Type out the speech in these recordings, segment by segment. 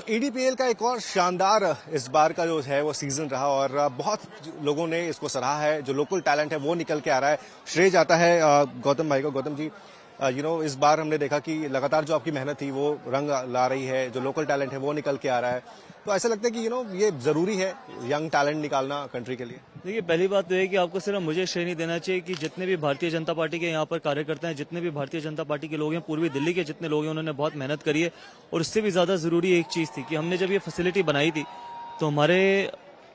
ईडीपीएल का एक और शानदार इस बार का जो है वो सीजन रहा और बहुत लोगों ने इसको सराहा है। जो लोकल टैलेंट है वो निकल के आ रहा है। श्रेय जाता है गौतम भाई को। गौतम जी, इस बार हमने देखा कि लगातार जो आपकी मेहनत थी वो रंग ला रही है। जो लोकल टैलेंट है वो निकल के आ रहा है, तो ऐसा लगता है कि ये जरूरी है यंग टैलेंट निकालना कंट्री के लिए। देखिए, पहली बात तो है कि आपको सिर्फ मुझे श्रेय नहीं देना चाहिए कि जितने भी भारतीय जनता पार्टी के यहाँ पर कार्यकर्ता हैं, जितने भी भारतीय जनता पार्टी के लोग हैं, पूर्वी दिल्ली के जितने लोग हैं, उन्होंने बहुत मेहनत करी है। और उससे भी ज्यादा जरूरी एक चीज थी कि हमने जब ये फैसिलिटी बनाई थी तो हमारे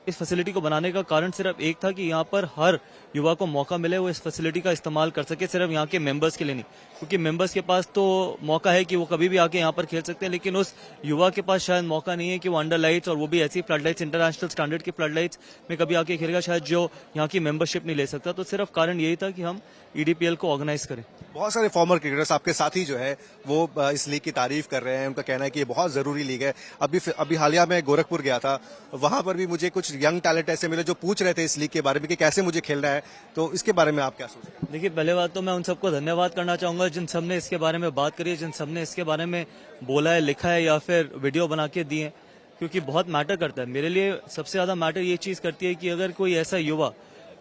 इस फैसिलिटी को बनाने का कारण सिर्फ एक था कि यहाँ पर हर युवा को मौका मिले, वो इस फैसिलिटी का इस्तेमाल कर सके, सिर्फ यहाँ के मेंबर्स के लिए नहीं। क्योंकि मेंबर्स के पास तो मौका है कि वो कभी भी आके यहाँ पर खेल सकते हैं, लेकिन उस युवा के पास शायद मौका नहीं है कि वो अंडर लाइट्स, और वो भी ऐसी फ्लड लाइट्स, इंटरनेशनल स्टैंडर्ड की फ्लड लाइट्स में कभी आके खेलेगा, शायद जो यहाँ की मेंबरशिप नहीं ले सकता। तो सिर्फ कारण यही था कि हम ईडीपीएल को ऑर्गेनाइज करें। बहुत सारे फॉर्मर क्रिकेटर्स आपके साथी जो है वो इस लीग की तारीफ कर रहे हैं। उनका कहना है कि ये बहुत जरूरी लीग है। अभी हालिया में गोरखपुर गया था, वहां पर भी मुझे कुछ यंग टैलेंट ऐसे मिले जो पूछ रहे थे इस लीग के बारे में कि कैसे मुझे खेलना है। तो इसके बारे में आप क्या सोचते हैं? देखिए, पहले बात तो मैं उन सबको धन्यवाद करना चाहूंगा जिन सब ने इसके बारे में बात करी है, जिन सब ने इसके बारे में बोला है, लिखा है या फिर वीडियो बना के दिए हैं, क्योंकि बहुत मैटर करता है। मेरे लिए सबसे ज्यादा मैटर ये चीज करती है कि अगर कोई ऐसा युवा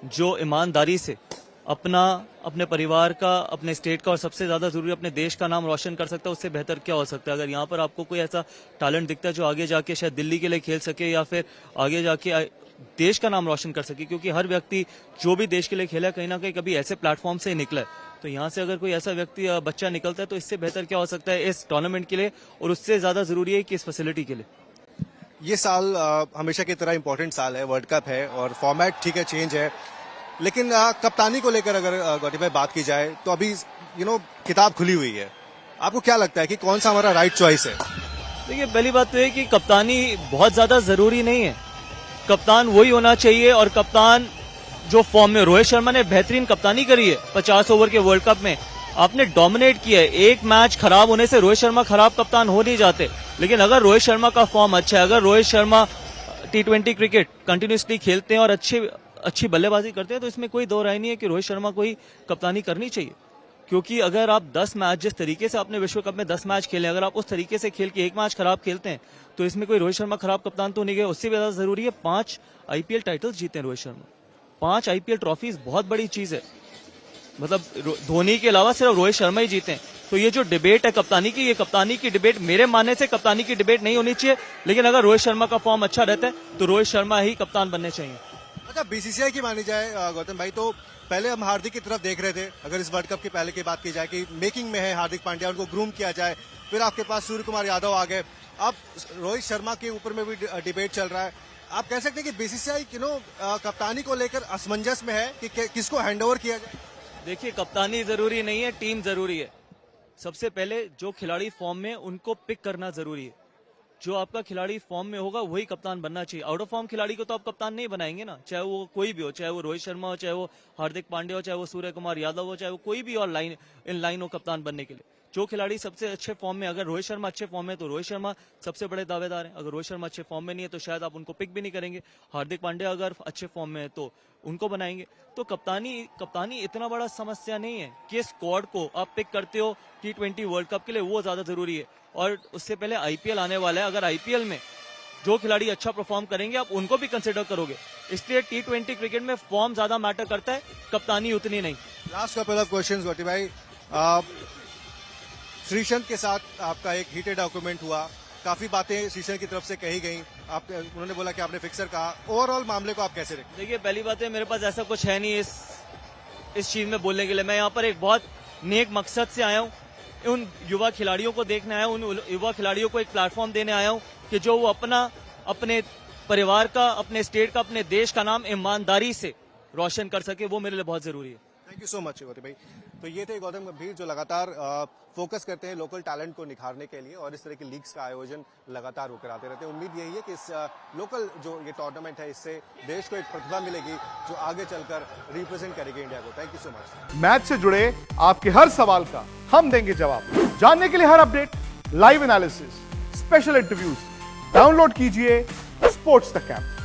जो ईमानदारी से अपने परिवार का, अपने स्टेट का और सबसे ज्यादा जरूरी अपने देश का नाम रोशन कर सकता है, उससे बेहतर क्या हो सकता है। अगर यहाँ पर आपको कोई ऐसा टैलेंट दिखता है जो आगे जाके शायद दिल्ली के लिए खेल सके या फिर आगे जाके देश का नाम रोशन कर सके, क्योंकि हर व्यक्ति जो भी देश के लिए खेला कहीं ना कहीं कभी ऐसे प्लेटफॉर्म से ही निकला है। तो यहाँ से अगर कोई ऐसा व्यक्ति बच्चा निकलता है तो इससे बेहतर क्या हो सकता है इस टूर्नामेंट के लिए, और उससे ज्यादा जरूरी है कि इस फैसिलिटी के लिए। ये साल हमेशा की तरह इंपॉर्टेंट साल है, वर्ल्ड कप है और फॉर्मेट ठीक है, चेंज है, लेकिन कप्तानी को लेकर अगर गौतम भाई बात की जाए तो अभी किताब खुली हुई है। आपको क्या लगता है कि कौन सा हमारा राइट चॉइस है? देखिए, पहली बात तो है कि कप्तानी बहुत ज्यादा जरूरी नहीं है। कप्तान वही होना चाहिए, और कप्तान जो फॉर्म में, रोहित शर्मा ने बेहतरीन कप्तानी करी है 50 ओवर के वर्ल्ड कप में। आपने डोमिनेट किया है। एक मैच खराब होने से रोहित शर्मा खराब कप्तान हो नहीं जाते, लेकिन अगर रोहित शर्मा का फॉर्म अच्छा है, अगर Rohit Sharma T20 cricket continuously खेलते हैं और अच्छी बल्लेबाजी करते हैं, तो इसमें कोई दो राय नहीं है कि रोहित शर्मा को ही कप्तानी करनी चाहिए। क्योंकि अगर आप 10 मैच, जिस तरीके से आपने विश्व कप में 10 मैच खेले, अगर आप उस तरीके से खेल के एक मैच खराब खेलते हैं, तो इसमें कोई रोहित शर्मा खराब कप्तान तो नहीं गए। उससे भी ज्यादा जरूरी है 5 आईपीएल टाइटल्स जीते हैं रोहित शर्मा। 5 आईपीएल ट्रॉफीज बहुत बड़ी चीज है। मतलब धोनी के अलावा सिर्फ रोहित शर्मा ही जीते हैं। तो ये जो डिबेट है कप्तानी की, ये कप्तानी की डिबेट मेरे मानने से कप्तानी की डिबेट नहीं होनी चाहिए। लेकिन अगर रोहित शर्मा का फॉर्म अच्छा रहता है तो रोहित शर्मा ही कप्तान बनने चाहिए। अच्छा, बीसीसीआई की मानी जाए गौतम भाई, तो पहले हम हार्दिक की तरफ देख रहे थे। अगर इस वर्ल्ड कप के पहले की बात की जाए कि मेकिंग में है हार्दिक पांड्या, उनको ग्रूम किया जाए, फिर आपके पास सूर्य कुमार यादव आ गए, अब रोहित शर्मा के ऊपर में भी डिबेट चल रहा है। आप कह सकते हैं कि बीसीसीआई कप्तानी को लेकर असमंजस में है कि किसको हैंडओवर किया जाए? देखिए, कप्तानी जरूरी नहीं है, टीम जरूरी है। सबसे पहले जो खिलाड़ी फॉर्म में, उनको पिक करना जरूरी है। जो आपका खिलाड़ी फॉर्म में होगा वही कप्तान बनना चाहिए। आउट ऑफ फॉर्म खिलाड़ी को तो आप कप्तान नहीं बनाएंगे ना, चाहे वो कोई भी हो, चाहे वो रोहित शर्मा हो, चाहे वो हार्दिक पांड्या हो, चाहे वो सूर्य कुमार यादव हो, चाहे वो कोई भी और इन लाइन हो कप्तान बनने के लिए। जो खिलाड़ी सबसे अच्छे फॉर्म में, अगर रोहित शर्मा अच्छे फॉर्म में तो रोहित शर्मा सबसे बड़े दावेदार हैं। अगर रोहित शर्मा अच्छे फॉर्म में नहीं है तो शायद आप उनको पिक भी नहीं करेंगे। हार्दिक पांड्या अगर अच्छे फॉर्म में है तो उनको बनाएंगे। तो कप्तानी इतना बड़ा समस्या नहीं है कि स्क्वाड को आप पिक करते हो T20 वर्ल्ड कप के लिए, वो ज्यादा जरूरी है। और उससे पहले आईपीएल आने वाला है। अगर आईपीएल में जो खिलाड़ी अच्छा परफॉर्म करेंगे आप उनको भी कंसिडर करोगे। इसलिए T20 क्रिकेट में फॉर्म ज्यादा मैटर करता है, कप्तानी उतनी नहीं। Last couple of questions Gautam भाई, श्रीशंत के साथ आपका एक हीटेड डॉक्यूमेंट हुआ, काफी बातें श्रीशंत की तरफ से कही गई, उन्होंने बोला कि आपने फिक्सर कहा। ओवरऑल मामले को आप कैसे देखते? देखिए, पहली बात है मेरे पास ऐसा कुछ है नहीं इस चीज में बोलने के लिए। मैं यहाँ पर एक बहुत नेक मकसद से आया हूँ, उन युवा खिलाड़ियों को देखने आया हूँ, उन युवा खिलाड़ियों को एक प्लेटफॉर्म देने आया हूँ कि जो वो अपने परिवार का, अपने स्टेट का, अपने देश का नाम ईमानदारी से रोशन कर सके। वो मेरे लिए बहुत जरूरी है। Thank you so much Gautam भाई। तो ये थे गौतम गंभीर, जो लगातार फोकस करते हैं लोकल टैलेंट को निखारने के लिए, और इस तरह की लीग्स का आयोजन लगातार होकर आते रहते हैं। उम्मीद यही है कि इस लोकल जो ये टूर्नामेंट है, इससे देश को एक प्रतिभा मिलेगी जो आगे चलकर रिप्रेजेंट करेगी इंडिया को। Thank you so much. Match से जुड़े आपके हर सवाल का हम देंगे जवाब। जानने के लिए हर update, live analysis, special interviews, download कीजिए स्पोर्ट्स तक ऐप।